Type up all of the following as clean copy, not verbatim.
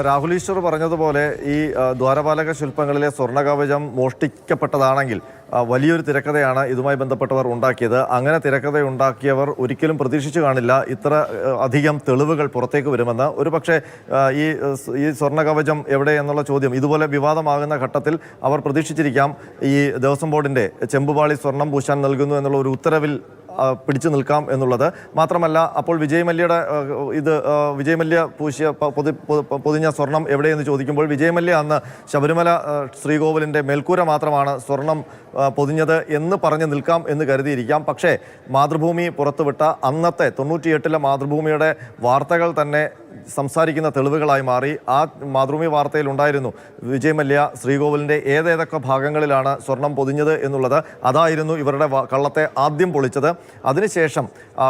രാഹുൽ ഈശ്വർ പറഞ്ഞതുപോലെ ഈ ദ്വാരപാലക ശില്പങ്ങളിലെ സ്വർണ്ണകവചം മോഷ്ടിക്കപ്പെട്ടതാണെങ്കിൽ വലിയൊരു തിരക്കഥയാണ് ഇതുമായി ബന്ധപ്പെട്ടവർ ഉണ്ടാക്കിയത്. അങ്ങനെ തിരക്കഥയുണ്ടാക്കിയവർ ഒരിക്കലും പ്രതീക്ഷിച്ചു കാണില്ല ഇത്ര അധികം തെളിവുകൾ പുറത്തേക്ക് വരുമെന്ന്. ഒരുപക്ഷെ ഈ സ്വർണ്ണകവചം എവിടെ എന്നുള്ള ചോദ്യം ഇതുപോലെ വിവാദമാകുന്ന ഘട്ടത്തിൽ അവർ പ്രതീക്ഷിച്ചിരിക്കാം ഈ ദേവസ്വം ബോർഡിൻ്റെ ചെമ്പുപാളി സ്വർണം പൂശാൻ നൽകുന്നു എന്നുള്ള ഒരു ഉത്തരവിൽ പിടിച്ചു നിൽക്കാം എന്നുള്ളത് മാത്രമല്ല. അപ്പോൾ വിജയ് മല്യ പൂശിയ പൊതിഞ്ഞ സ്വർണം എവിടെയെന്ന് ചോദിക്കുമ്പോൾ വിജയ് മല്യ അന്ന് ശബരിമല ശ്രീകോവിലിൻ്റെ മേൽക്കൂര മാത്രമാണ് സ്വർണം പൊതിഞ്ഞത് എന്ന് പറഞ്ഞ് നിൽക്കാം എന്ന് കരുതിയിരിക്കാം. പക്ഷേ മാതൃഭൂമി പുറത്തുവിട്ട അന്നത്തെ 98-ലെ മാതൃഭൂമിയുടെ വാർത്തകൾ തന്നെ സംസാരിക്കുന്ന തെളിവുകളായി മാറി. ആ മാതൃഭൂമി വാർത്തയിൽ ഉണ്ടായിരുന്നു വിജയ് മല്യ ശ്രീകോവിലിൻ്റെ ഏതൊക്കെ ഭാഗങ്ങളിലാണ് സ്വർണം പൊതിഞ്ഞത് എന്നുള്ളത്. അതായിരുന്നു ഇവരുടെ കള്ളത്തെ ആദ്യം പൊളിച്ചത്. അതിനുശേഷം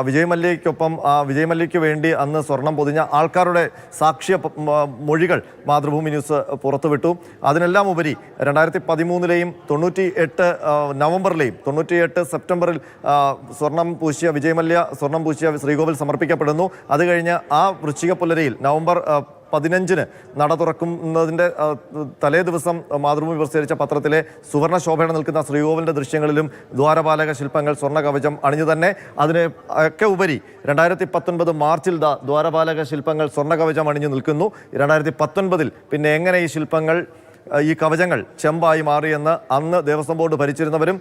വിജയ് മല്യയ്ക്ക് വേണ്ടി അന്ന് സ്വർണം പൊതിഞ്ഞ ആൾക്കാരുടെ സാക്ഷ്യ മൊഴികൾ മാതൃഭൂമി ന്യൂസ് പുറത്തുവിട്ടു. അതിനെല്ലാം ഉപരി 2013-ലെയും 98 നവംബറിലെയും 98 സെപ്റ്റംബറിൽ സ്വർണം പൂശിയ വിജയ് മല്യ സ്വർണം പൂശിയ ശ്രീകോവിൽ സമർപ്പിക്കപ്പെടുന്നു. അത് കഴിഞ്ഞ് ആ വൃശ്ചികപ്പുലരിയിൽ നവംബർ 15-ന് നട തുറക്കുന്നതിൻ്റെ തലേ ദിവസം മാതൃഭൂമി പ്രസിദ്ധീകരിച്ച പത്രത്തിലെ സുവർണ ശോഭയുടെ നിൽക്കുന്ന ശ്രീകോവിലിൻ്റെ ദൃശ്യങ്ങളിലും ദ്വാരപാലക ശില്പങ്ങൾ സ്വർണ്ണ കവചം അണിഞ്ഞു തന്നെ. അതിന് ഒക്കെ ഉപരി 2019 മാർച്ചിൽ ദ്വാരപാലക ശില്പങ്ങൾ സ്വർണ്ണ കവചം അണിഞ്ഞു നിൽക്കുന്നു. 2019-ൽ പിന്നെ എങ്ങനെ ഈ കവചങ്ങൾ ചെമ്പായി മാറിയെന്ന് അന്ന് ദേവസ്വം ബോർഡ് ഭരിച്ചിരുന്നവരും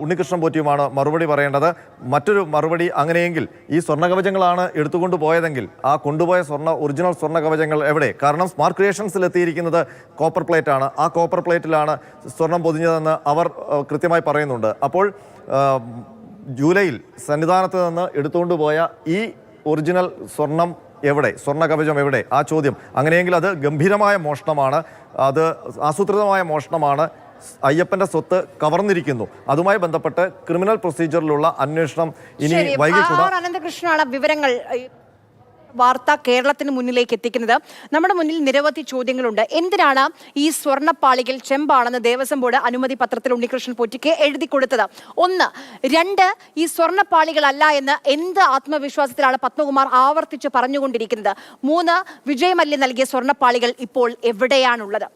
ഉണ്ണികൃഷ്ണൻ പോറ്റിയുമാണ് മറുപടി പറയേണ്ടത്. മറ്റൊരു മറുപടി, അങ്ങനെയെങ്കിൽ ഈ സ്വർണ്ണ കവചങ്ങളാണ് എടുത്തുകൊണ്ട് പോയതെങ്കിൽ ആ കൊണ്ടുപോയ ഒറിജിനൽ സ്വർണ്ണ കവചങ്ങൾ എവിടെ? കാരണം സ്മാർട്ട് ക്രിയേഷൻസിൽ എത്തിയിരിക്കുന്നത് കോപ്പർ പ്ലേറ്റ് ആണ്. ആ കോപ്പർ പ്ലേറ്റിലാണ് സ്വർണം പൊതിഞ്ഞതെന്ന് അവർ കൃത്യമായി പറയുന്നുണ്ട്. അപ്പോൾ ജൂലൈയിൽ സന്നിധാനത്ത് നിന്ന് എടുത്തുകൊണ്ട് പോയ ഈ ഒറിജിനൽ സ്വർണം എവിടെ? സ്വർണ്ണ കവചം എവിടെ? ആ ചോദ്യം. അങ്ങനെയെങ്കിൽ അത് ഗംഭീരമായ മോഷണമാണ്, അത് ആസൂത്രിതമായ മോഷണമാണ്. അയ്യപ്പന്റെ സ്വത്ത് കവർന്നിരിക്കുന്നു. അതുമായി ബന്ധപ്പെട്ട് ക്രിമിനൽ പ്രൊസീജിയറിലുള്ള അന്വേഷണം ഇനി വൈകിട്ടുണ്ട്. അനന്തകൃഷ്ണനാണ് വിവരങ്ങൾ വാർത്ത കേരളത്തിന് മുന്നിലേക്ക് എത്തിക്കുന്നത്. നമ്മുടെ മുന്നിൽ നിരവധി ചോദ്യങ്ങളുണ്ട്. എന്തിനാണ് ഈ സ്വർണ്ണപ്പാളികൾ ചെമ്പാണെന്ന് ദേവസ്വം ബോർഡ് അനുമതി പത്രത്തിൽ ഉണ്ണികൃഷ്ണൻ പോറ്റിക്ക് എഴുതി കൊടുത്തത്? 1. 2. ഈ സ്വർണ്ണപ്പാളികളല്ല എന്ന് എന്ത് ആത്മവിശ്വാസത്തിലാണ് പത്മകുമാർ ആവർത്തിച്ച് പറഞ്ഞുകൊണ്ടിരിക്കുന്നത്? 3. വിജയ് മല്യ നൽകിയ സ്വർണ്ണപ്പാളികൾ ഇപ്പോൾ എവിടെയാണുള്ളത്?